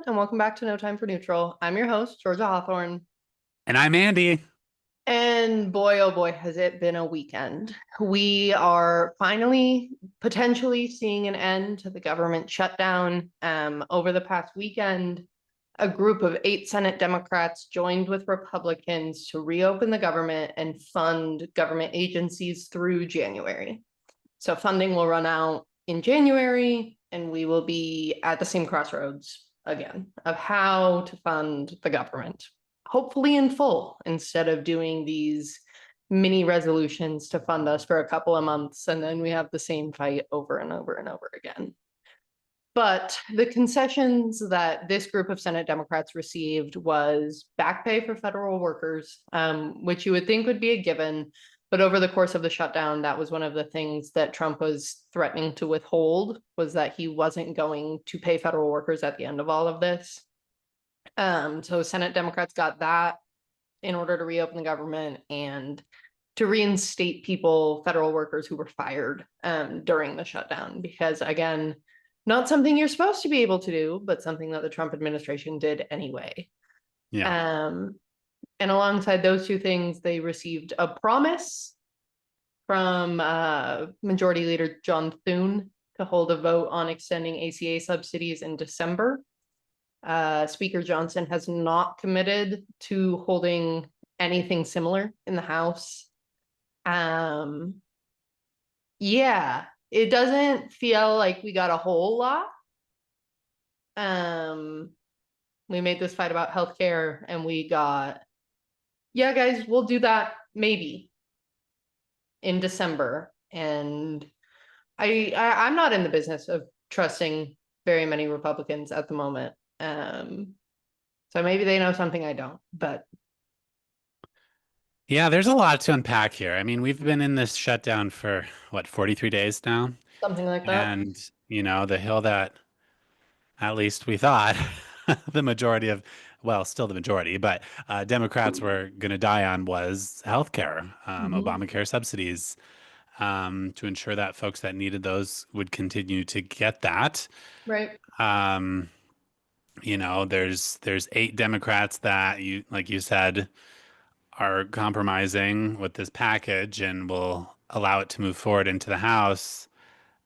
everyone, and welcome back to No Time for Neutral. I'm your host, Georgia Hawthorne. And I'm Andy. And boy, oh boy, has it been a weekend. We are finally potentially seeing an end to the government shutdown. Over the past weekend, a group of 8 Senate Democrats joined with Republicans to reopen the government and fund government agencies through January. So funding will run out in January, and we will be at the same crossroads again of how to fund the government, hopefully in full, instead of doing these mini resolutions to fund us for a couple of months, and then we have the same fight over and over and over again. But the concessions that this group of Senate Democrats received was back pay for federal workers, which you would think would be a given. But over the course of the shutdown, that was one of the things that Trump was threatening to withhold, was that he wasn't going to pay federal workers at the end of all of this. So Senate Democrats got that in order to reopen the government and to reinstate federal workers who were fired during the shutdown, because again, not something you're supposed to be able to do, but something that the Trump administration did anyway. Yeah. And alongside those two things, they received a promise from Majority Leader John Thune to hold a vote on extending ACA subsidies in December. Speaker Johnson has not committed to holding anything similar in the House. Yeah, it doesn't feel like we got a whole lot. We made this fight about healthcare, and we got, yeah, guys, we'll do that maybe in December. And I'm not in the business of trusting very many Republicans at the moment. So maybe they know something I don't, but Yeah, there's a lot to unpack here. I mean, we've been in this shutdown for what, 43 days now? something like that. And, the hill that at least we thought the majority of, well, still the majority, but Democrats were going to die on was healthcare, Mhm. Obamacare subsidies, to ensure that folks that needed those would continue to get that. Right. Um, there's 8 Democrats that like you said, are compromising with this package and will allow it to move forward into the House.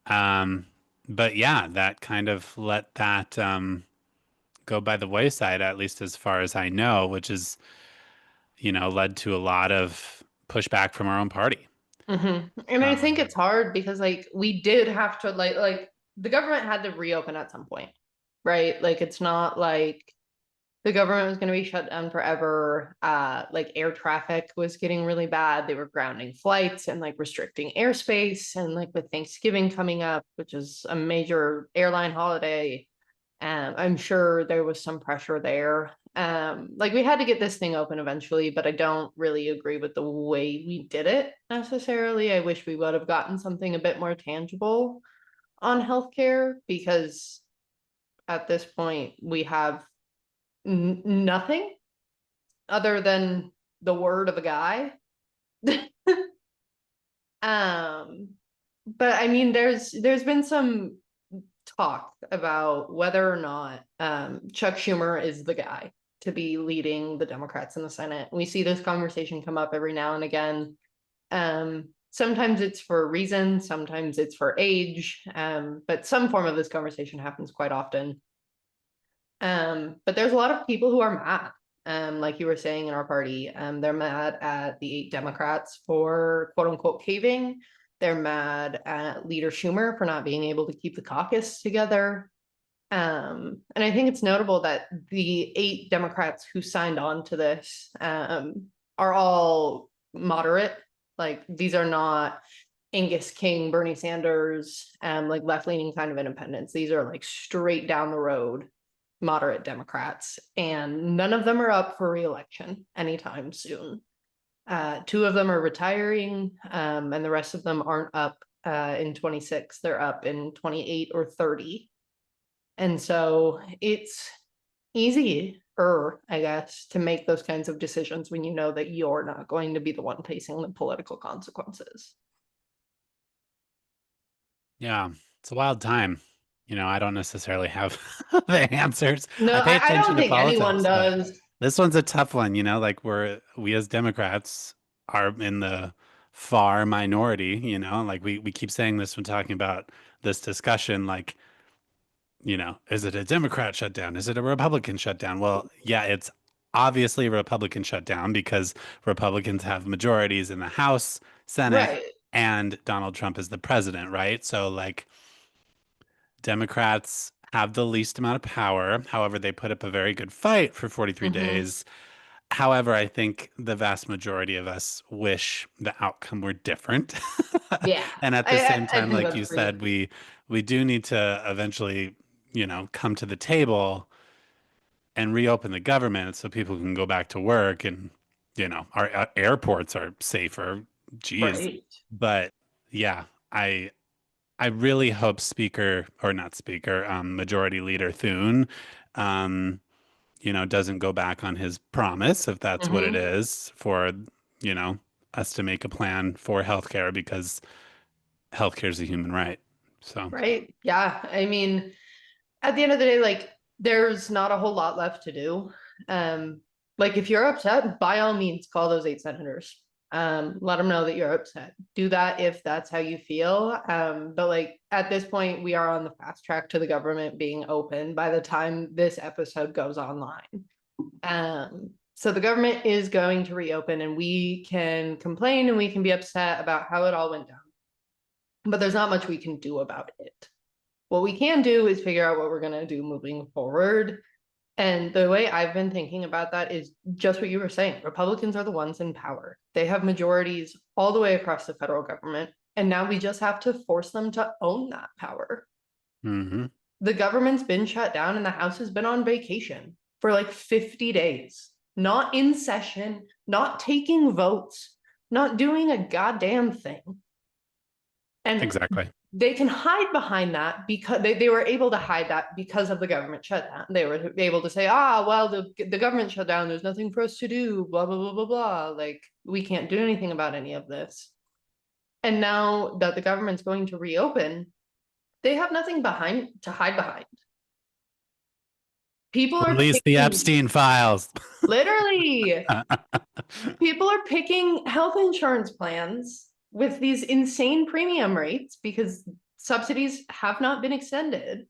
Um, but yeah, that kind of let that go by the wayside, at least as far as I know, which is, led to a lot of pushback from our own party. And I think Um, it's hard because like we did have to like the government had to reopen at some point, right? Like it's not like the government was going to be shut down forever. Like air traffic was getting really bad. They were grounding flights and like restricting airspace. And like with Thanksgiving coming up, which is a major airline holiday, I'm sure there was some pressure there. Like we had to get this thing open eventually, but I don't really agree with the way we did it necessarily. I wish we would have gotten something a bit more tangible on healthcare, because at this point we have nothing other than the word of a guy. um, but I mean, there's been some talk about whether or not Chuck Schumer is the guy to be leading the Democrats in the Senate. We see this conversation come up every now and again. Sometimes it's for a reason, sometimes it's for age, but some form of this conversation happens quite often. But there's a lot of people who are mad. Like you were saying in our party, they're mad at the 8 Democrats for quote unquote caving. They're mad at Leader Schumer for not being able to keep the caucus together. And I think it's notable that the 8 Democrats who signed on to this are all moderate. Like these are not Angus King, Bernie Sanders, like left-leaning kind of independents. These are like straight down the road moderate Democrats, and none of them are up for re-election anytime soon. 2 of them are retiring, and the rest of them aren't up in 26. They're up in 28 or 30. And so it's easier, I guess, to make those kinds of decisions when you know that you're not going to be the one facing the political consequences. yeah, it's a wild time. I don't necessarily have the answers. No, I pay I attention don't to think anyone politics, but does. this one's a tough one, like we as Democrats are in the far minority, like we keep saying this when talking about this discussion, like, is it a Democrat shutdown? Is it a Republican shutdown? Well, yeah, it's obviously a Republican shutdown because Republicans have majorities in the House, Senate, Right. and Donald Trump is the president, right? So like Democrats have the least amount of power. However, they put up a very good fight for 43 Hmm. days. However, I think the vast majority of us wish the outcome were different. Yeah, And at the I, same I time, think like you that's said, reasonable. we do need to eventually, come to the table and reopen the government so people can go back to work and, our airports are safer. Geez. Right. But yeah, I really hope Speaker or not Speaker, Majority Leader Thune, um, doesn't go back on his promise, if that's what it Hmm. is, for, you know, us to make a plan for healthcare because healthcare is a human right. So Right. Yeah. I mean, at the end of the day, like there's not a whole lot left to do. Um, like if you're upset, by all means, call those 8 senators. Let them know that you're upset. Do that if that's how you feel. But like at this point, we are on the fast track to the government being open by the time this episode goes online. So the government is going to reopen, and we can complain and we can be upset about how it all went down. But there's not much we can do about it. What we can do is figure out what we're going to do moving forward. And the way I've been thinking about that is just what you were saying. Republicans are the ones in power. They have majorities all the way across the federal government. And now we just have to force them to own that power. mhm. The government's been shut down and the House has been on vacation for like 50 days, not in session, not taking votes, not doing a goddamn thing. And Exactly. they can hide behind that because they were able to hide that because of the government shutdown. They were able to say, well, the government shut down, there's nothing for us to do, blah, blah, blah, blah, blah. Like, we can't do anything about any of this. And now that the government's going to reopen, they have nothing behind to hide behind. People are Release the picking, Epstein files. literally, people are picking health insurance plans with these insane premium rates because subsidies have not been extended.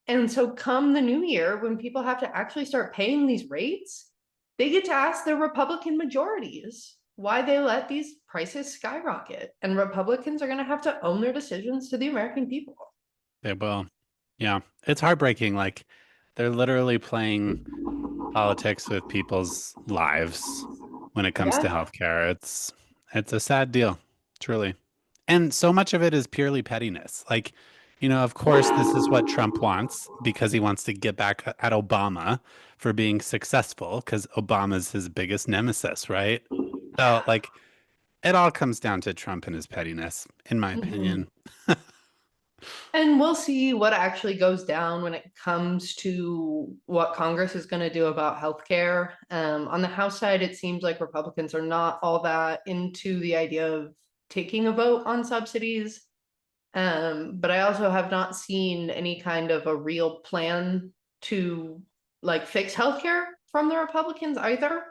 And so, come the new year, when people have to actually start paying these rates, they get to ask their Republican majorities why they let these prices skyrocket. And Republicans are going to have to own their decisions to the American people. They will. Yeah. It's heartbreaking. Like they're literally playing politics with people's lives when it comes to Yeah. healthcare. It's a sad deal, truly. And so much of it is purely pettiness. Like, of course, this is what Trump wants because he wants to get back at Obama for being successful because Obama's his biggest nemesis, right? So, like, it all comes down to Trump and his pettiness, in my Mhm. opinion. And we'll see what actually goes down when it comes to what Congress is going to do about healthcare. On the House side, it seems like Republicans are not all that into the idea of taking a vote on subsidies. But I also have not seen any kind of a real plan to like fix healthcare from the Republicans either.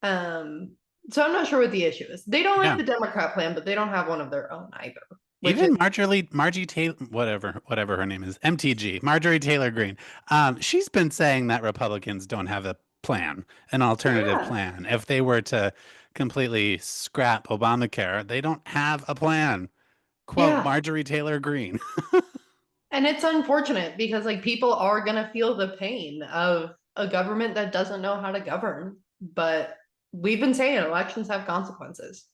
Um, so I'm not sure what the issue is. They don't like Yeah. the Democrat plan, but they don't have one of their own either, which is Even Margie Taylor, whatever her name is, MTG, Marjorie Taylor Greene. She's been saying that Republicans don't have a plan, an alternative yeah, plan. If they were to completely scrap Obamacare, they don't have a plan. Quote yeah. Marjorie Taylor Greene. And it's unfortunate because like people are gonna feel the pain of a government that doesn't know how to govern. But we've been saying elections have consequences,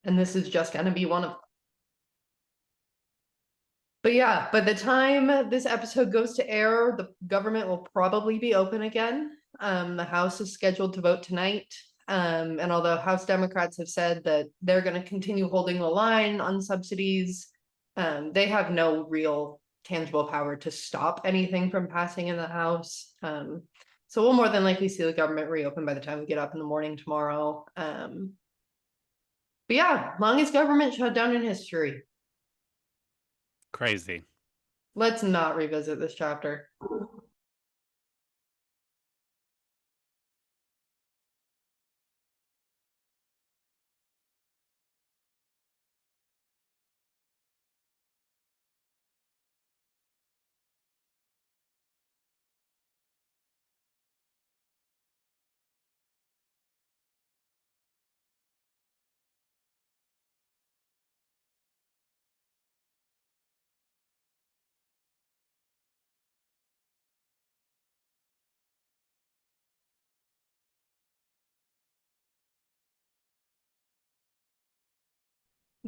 and this is just gonna be one of them. But yeah, by the time this episode goes to air, the government will probably be open again. The House is scheduled to vote tonight. And although House Democrats have said that they're going to continue holding the line on subsidies, they have no real tangible power to stop anything from passing in the House. So we'll more than likely see the government reopen by the time we get up in the morning tomorrow. But yeah, longest government shutdown in history. Crazy. Let's not revisit this chapter.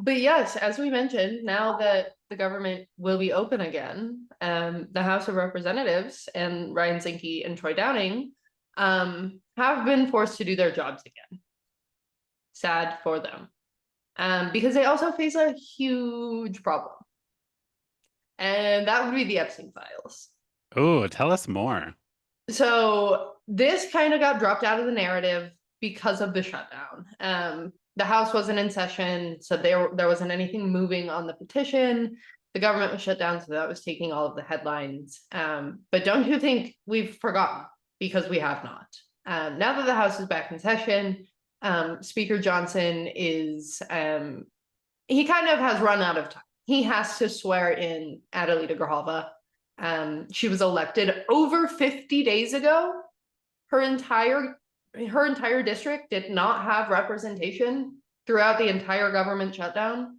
But yes, as we mentioned, now that the government will be open again, the House of Representatives and Ryan Zinke and Troy Downing have been forced to do their jobs again. Sad for them. Because they also face a huge problem. And that would be the Epstein files. Oh, tell us more. So this kind of got dropped out of the narrative because of the shutdown. The House wasn't in session, so there wasn't anything moving on the petition. The government was shut down, so that was taking all of the headlines. But don't you think we've forgotten? Because we have not. Now that the House is back in session, Speaker Johnson is he kind of has run out of time. He has to swear in Adelita Grijalva. She was elected over 50 days ago. Her entire district did not have representation throughout the entire government shutdown.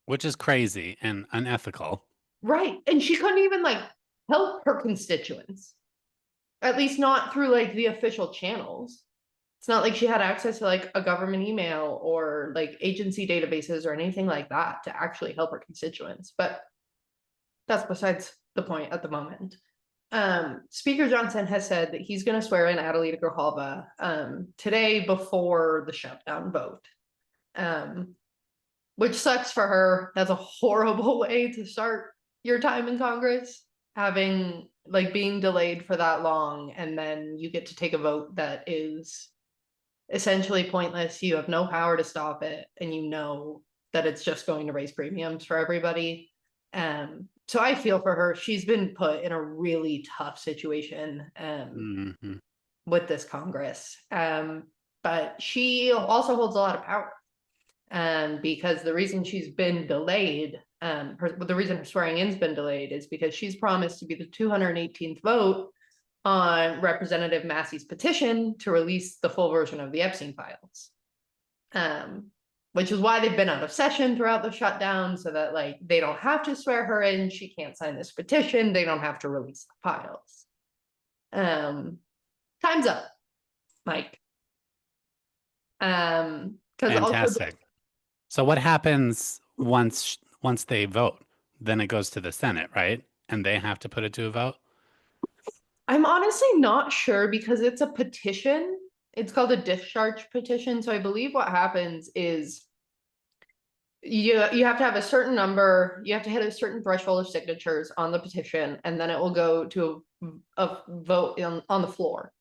Which is crazy and unethical. Right. And she couldn't even like help her constituents. At least not through like the official channels. It's not like she had access to like a government email or like agency databases or anything like that to actually help her constituents. But that's besides the point at the moment. Speaker Johnson has said that he's going to swear in Adelita Grijalva today before the shutdown vote, which sucks for her. That's a horrible way to start your time in Congress, having like being delayed for that long, and then you get to take a vote that is essentially pointless. You have no power to stop it, and you know that it's just going to raise premiums for everybody. So I feel for her. She's been put in a really tough situation with this Congress. But she also holds a lot of power. Because the reason she's been delayed, the reason her swearing in's been delayed is because she's promised to be the 218th vote on Representative Massey's petition to release the full version of the Epstein files. Which is why they've been out of session throughout the shutdown, so that like they don't have to swear her in, she can't sign this petition, they don't have to release the files. Time's up, Mike. Because Fantastic. So what happens once they vote? Then it goes to the Senate, right? And they have to put it to a vote? I'm honestly not sure because it's a petition. It's called a discharge petition. So I believe what happens is you have to have a certain number, you have to hit a certain threshold of signatures on the petition, and then it will go to a vote on the floor.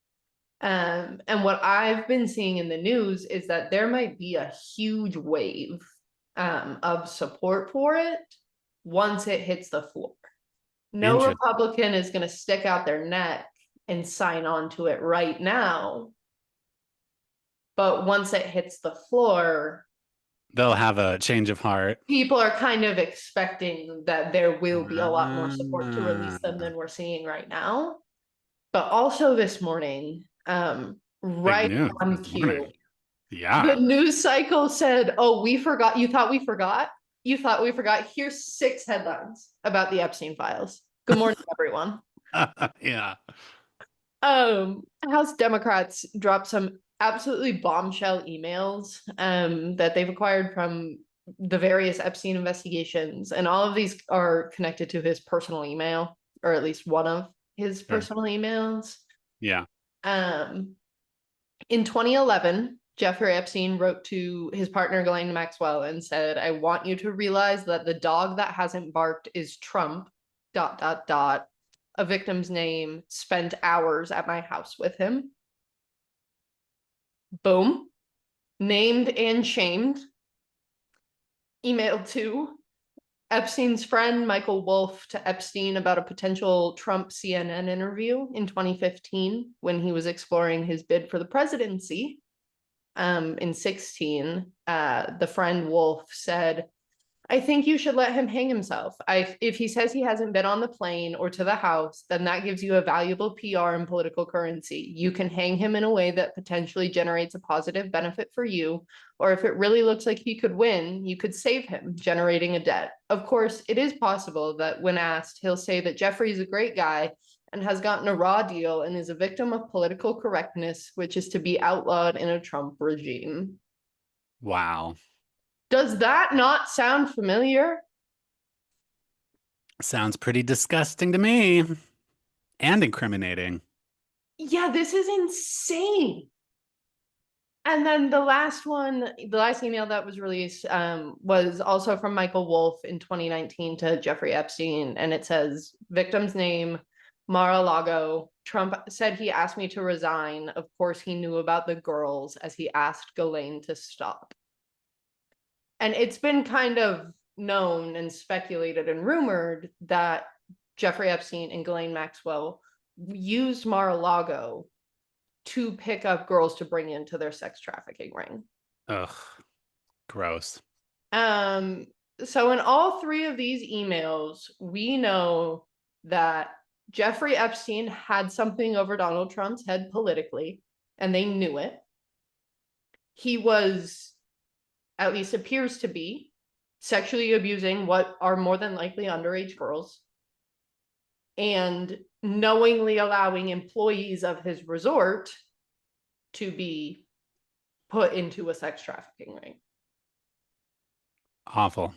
And what I've been seeing in the news is that there might be a huge wave of support for it once it hits the floor. No Republican is going to stick out their neck and sign on to it right now. But once it hits the floor, they'll have a change of heart. People are kind of expecting that there will be a lot more support to release them than we're seeing right now. But also this morning, right on cue, the news cycle said, "Oh, we forgot. You thought we forgot? You thought we forgot? Here's 6 headlines about the Epstein files. Good morning, everyone." Yeah. House Democrats dropped some absolutely bombshell emails that they've acquired from the various Epstein investigations, and all of these are connected to his personal email, or at least one of his personal emails. Yeah. In 2011, Jeffrey Epstein wrote to his partner Ghislaine Maxwell and said, "I want you to realize that the dog that hasn't barked is Trump, ... A victim's name, spent hours at my house with him." Boom. Named and shamed. Emailed to Epstein's friend Michael Wolff to Epstein about a potential Trump CNN interview in 2015 when he was exploring his bid for the presidency. In 16, the friend Wolff said, I think you should let him hang himself. If he says he hasn't been on the plane or to the house, then that gives you a valuable PR and political currency. You can hang him in a way that potentially generates a positive benefit for you. Or if it really looks like he could win, you could save him, generating a debt. Of course, it is possible that when asked, he'll say that Jeffrey's a great guy and has gotten a raw deal and is a victim of political correctness, which is to be outlawed in a Trump regime. Wow. Does that not sound familiar? Sounds pretty disgusting to me and incriminating. Yeah, this is insane. And then the last one, the last email that was released was also from Michael Wolff in 2019 to Jeffrey Epstein. And it says, victim's name, Mar-a-Lago. Trump said he asked me to resign. Of course, he knew about the girls as he asked Ghislaine to stop. And it's been kind of known and speculated and rumored that Jeffrey Epstein and Ghislaine Maxwell used Mar-a-Lago to pick up girls to bring into their sex trafficking ring. Ugh, gross. So in all three of these emails, we know that Jeffrey Epstein had something over Donald Trump's head politically, and they knew it. He was, at least appears to be, sexually abusing what are more than likely underage girls and knowingly allowing employees of his resort to be put into a sex trafficking ring. Awful.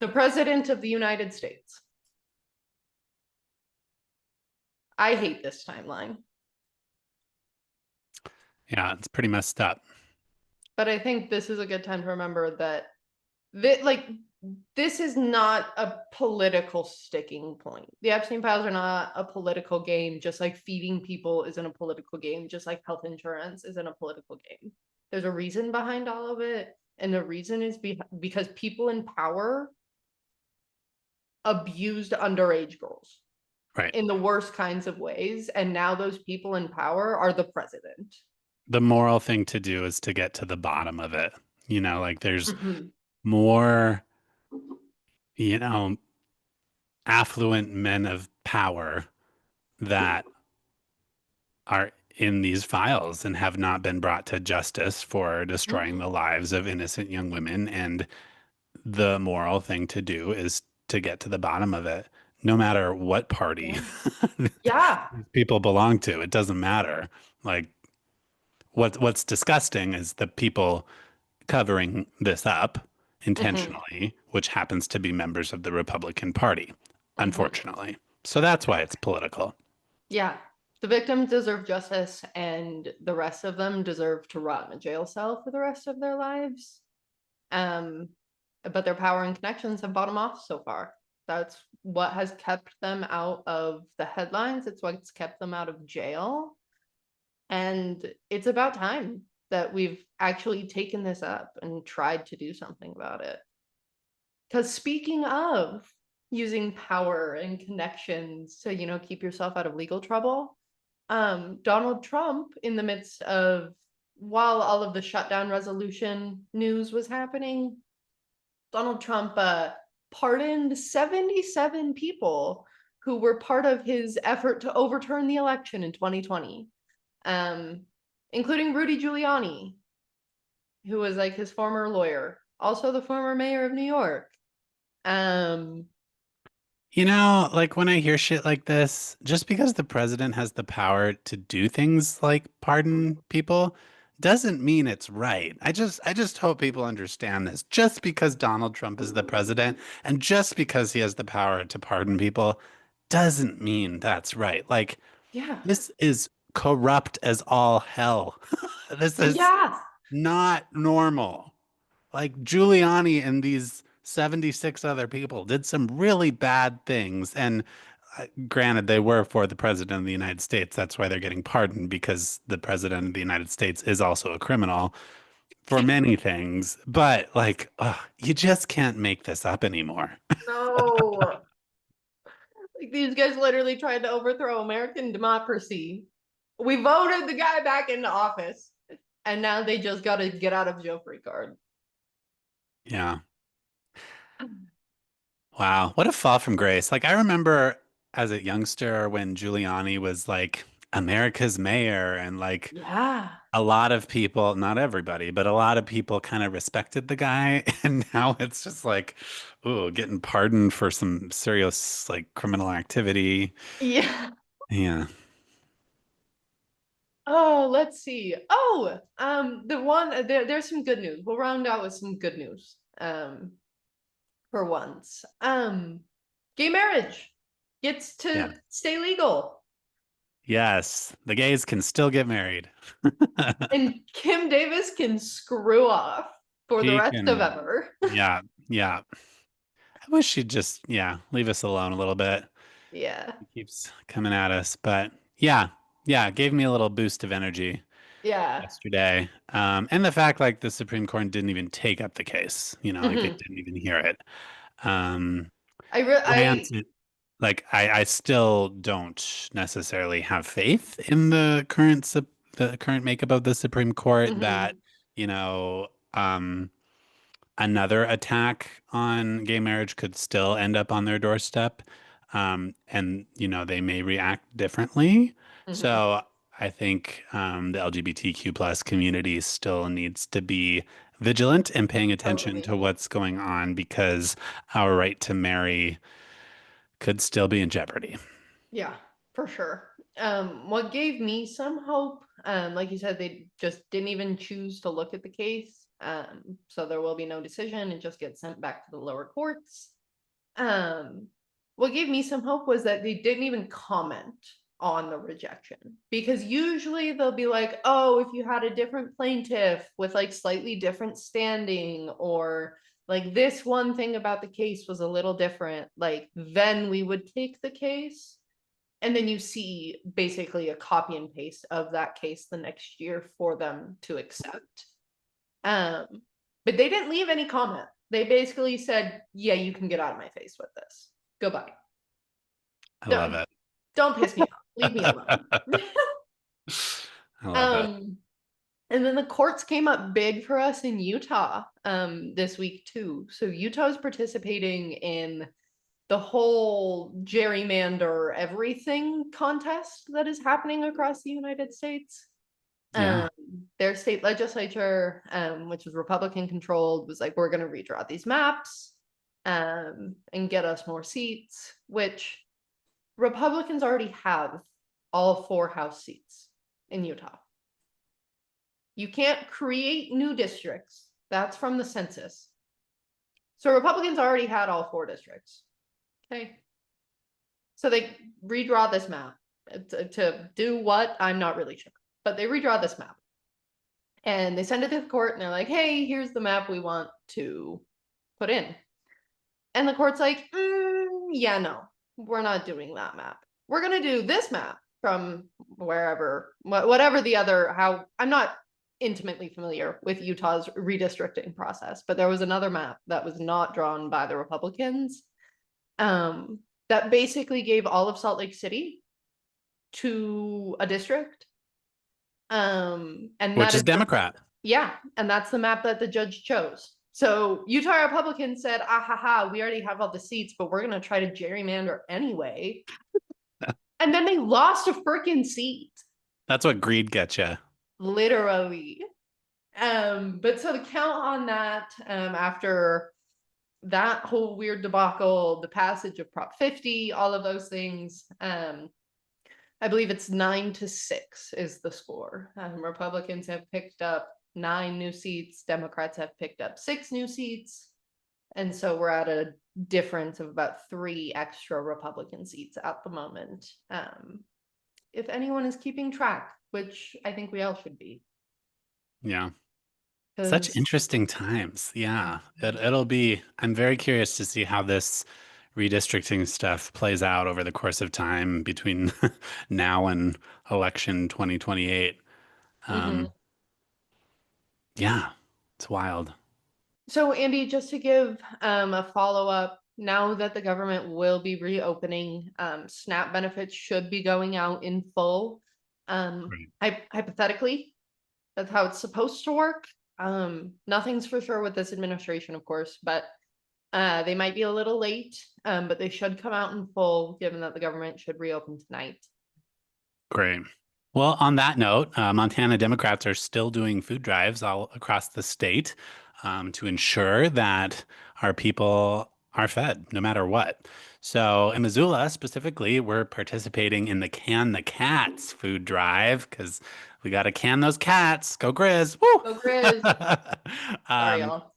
The President of the United States. I hate this timeline. Yeah, it's pretty messed up. But I think this is a good time to remember that this is not a political sticking point. The Epstein files are not a political game, just like feeding people isn't a political game, just like health insurance isn't a political game. There's a reason behind all of it. And the reason is because people in power abused underage girls Right. in the worst kinds of ways. And now those people in power are the president. The moral thing to do is to get to the bottom of it. Like there's Mhm. more, you know, affluent men of power that are in these files and have not been brought to justice for destroying the lives of innocent young women. And the moral thing to do is to get to the bottom of it, no matter what party Yeah. people belong to. It doesn't matter. Like what's disgusting is the people covering this up Mhm. intentionally, which happens to be members of the Republican Party, Mhm. unfortunately. So that's why it's political. Yeah. The victims deserve justice, and the rest of them deserve to rot in a jail cell for the rest of their lives. Um, but their power and connections have bottomed off so far. That's what has kept them out of the headlines. It's what's kept them out of jail. And it's about time that we've actually taken this up and tried to do something about it. Because speaking of using power and connections to, keep yourself out of legal trouble, Donald Trump, in the midst of, while all of the shutdown resolution news was happening, Donald Trump pardoned 77 people who were part of his effort to overturn the election in 2020, um, including Rudy Giuliani, who was like his former lawyer, also the former mayor of New York. Um, Like when I hear shit like this, just because the president has the power to do things like pardon people doesn't mean it's right. I just hope people understand this. Just because Donald Trump is the president and just because he has the power to pardon people doesn't mean that's right. Like yeah. this is corrupt as all hell. This is Yeah. not normal. Like Giuliani and these 76 other people did some really bad things. And granted, they were for the president of the United States. That's why they're getting pardoned because the president of the United States is also a criminal for many things, but like, you just can't make this up anymore. No. Like these guys literally tried to overthrow American democracy. We voted the guy back into office, and now they just got to get out of jail free card. Yeah. Wow. What a fall from grace. Like, I remember as a youngster when Giuliani was like America's mayor, and like Yeah. a lot of people, not everybody, but a lot of people kind of respected the guy. And now it's just like, ooh, getting pardoned for some serious like criminal activity. Yeah. Yeah. Oh, let's see. Oh, there's some good news. We'll round out with some good news. For once. Gay marriage gets Yeah. to stay legal. Yes. The gays can still get married. And Kim Davis can screw off for the He rest of can, ever. yeah, yeah. I wish she'd just, yeah, leave us alone a little bit. Yeah. He keeps coming at us, but yeah, yeah, it gave me a little boost of energy Yeah. yesterday. And the fact like the Supreme Court didn't even take up the case, like they Hmm. didn't even hear it. Um, my I answer, like I still don't necessarily have faith in the current makeup of the Supreme Court that, mhm. you know, um, another attack on gay marriage could still end up on their doorstep. And, they may react differently. Mhm. So I think the LGBTQ plus community still needs to be vigilant and paying attention Totally. to what's going on because our right to marry could still be in jeopardy. Yeah, for sure. What gave me some hope, like you said, they just didn't even choose to look at the case. So there will be no decision. It just gets sent back to the lower courts. Um, what gave me some hope was that they didn't even comment on the rejection because usually they'll be like, oh, if you had a different plaintiff with like slightly different standing, or like this one thing about the case was a little different, like then we would take the case. And then you see basically a copy and paste of that case the next year for them to accept. Um, but they didn't leave any comment. They basically said, yeah, you can get out of my face with this. Goodbye. I love Don't, it. don't piss me off. Leave me alone. I love it. um, and then the courts came up big for us in Utah this week too. So Utah is participating in the whole gerrymander everything contest that is happening across the United States. Yeah. Um, their state legislature, which was Republican controlled, was like, we're going to redraw these maps and get us more seats, which Republicans already have all 4 House seats in Utah. You can't create new districts. That's from the census. So Republicans already had all 4 districts. Okay. So they redraw this map to do what? I'm not really sure. But they redraw this map. And they send it to the court and they're like, hey, here's the map we want to put in. And the court's like, yeah, no, we're not doing that map. We're going to do this map from wherever, whatever the other, how I'm not intimately familiar with Utah's redistricting process, but there was another map that was not drawn by the Republicans that basically gave all of Salt Lake City to a district. And Which that is is Democrat. yeah, and that's the map that the judge chose. So Utah Republicans said, ah ha ha, we already have all the seats, but we're gonna try to gerrymander anyway. And then they lost a freaking seat. That's what greed gets you. Literally. But so the count on that, after that whole weird debacle, the passage of Prop 50, all of those things, I believe it's 9-6 is the score. Republicans have picked up 9 new seats. Democrats have picked up 6 new seats. And so we're at a difference of about 3 extra Republican seats at the moment. If anyone is keeping track, which I think we all should be. Yeah. Such Because interesting times. Yeah. It'll be, I'm very curious to see how this redistricting stuff plays out over the course of time between now and election 2028. mm-hmm. Yeah. It's wild. So Andy, just to give a follow-up, now that the government will be reopening, SNAP benefits should be going out in full. Right. Hypothetically, that's how it's supposed to work. Nothing's for sure with this administration, of course, but they might be a little late, but they should come out in full, given that the government should reopen tonight. Great. Well, on that note, Montana Democrats are still doing food drives all across the state to ensure that our people are fed no matter what. So in Missoula specifically, we're participating in the Can the Cats food drive because we got to can those cats. Go Grizz. Go Woo! Grizz. Sorry, Um, y'all.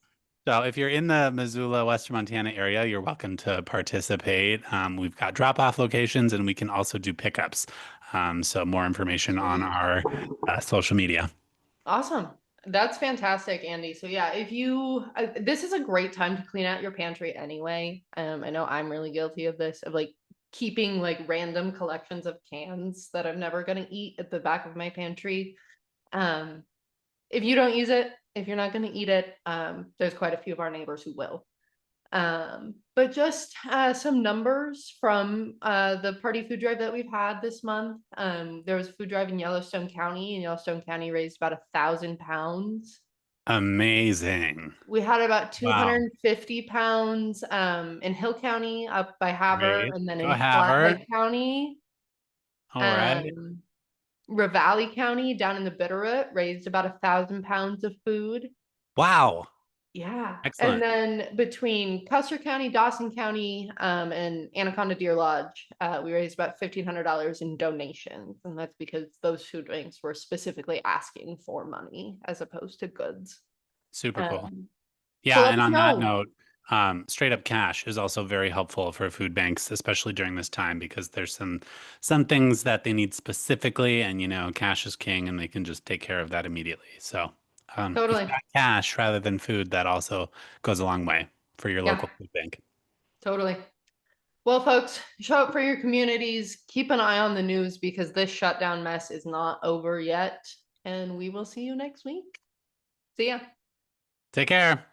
so if you're in the Missoula, Western Montana area, you're welcome to participate. We've got drop-off locations and we can also do pickups. So more information on Sweet. our social media. Awesome. That's fantastic, Andy. So yeah, if you this is a great time to clean out your pantry anyway. I know I'm really guilty of this, of like keeping like random collections of cans that I'm never gonna eat at the back of my pantry. Um, if you don't use it, if you're not gonna eat it, there's quite a few of our neighbors who will. But just some numbers from the party food drive that we've had this month. There was a food drive in Yellowstone County, and Yellowstone County raised about 1,000 pounds. Amazing. We had about Wow. 250 pounds in Hill County up by Havre, Great. and then Go in have her. Flathead County. All right. Um, Ravalli County down in the Bitterroot raised about 1,000 pounds of food. Wow. Yeah, and Excellent. then between Custer County, Dawson County, and Anaconda Deer Lodge, we raised about $1,500 in donations, and that's because those food banks were specifically asking for money as opposed to goods. Super cool. Um, so Yeah, let and us on that know. note, straight up cash is also very helpful for food banks, especially during this time, because there's some things that they need specifically, and cash is king, and they can just take care of that immediately. So, if you Totally. got cash rather than food, that also goes a long way for your Yeah, local food bank. totally. Well, folks, show up for your communities. Keep an eye on the news because this shutdown mess is not over yet. And we will see you next week. See ya. Take care.